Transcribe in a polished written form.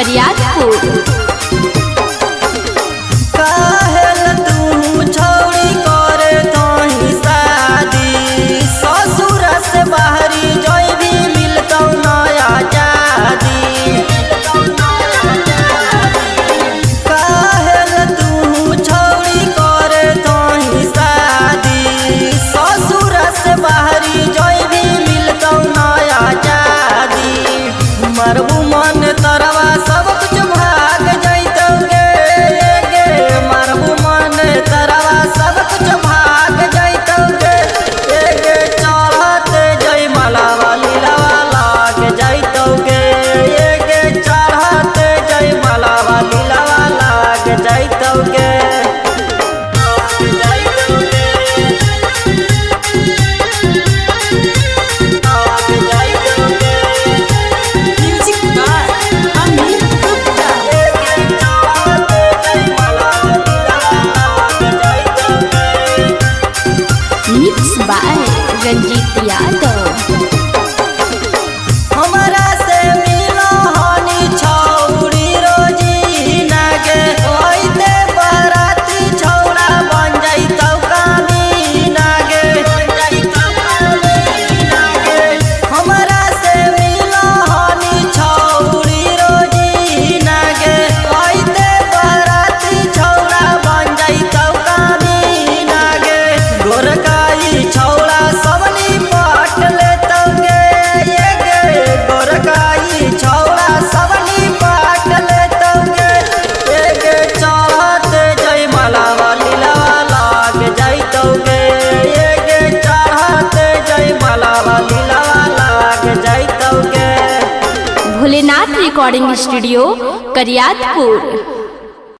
करियापुर। Mix by Ranjeet Yadav. हमारा से मिलो हनी छौड़ी रोजी नागे होइते बराती छौड़ा बन जाइतौ कामी नागे हमारा से मिलो हनी छौड़ी रोजी नागे होइते बराती छौड़ा बन जाइतौ कामी नागे गोरका छौड़ा सबनी पाट लेतौगे ये गे गोरकाई छौड़ा सबनी पाट लेतौगे ये गे चढ़ते जय माला वाली लाग जाइतौगे ये गे चढ़ते जय माला वाली लाग जाइतौगे। Bholenath recording studio करियापुर।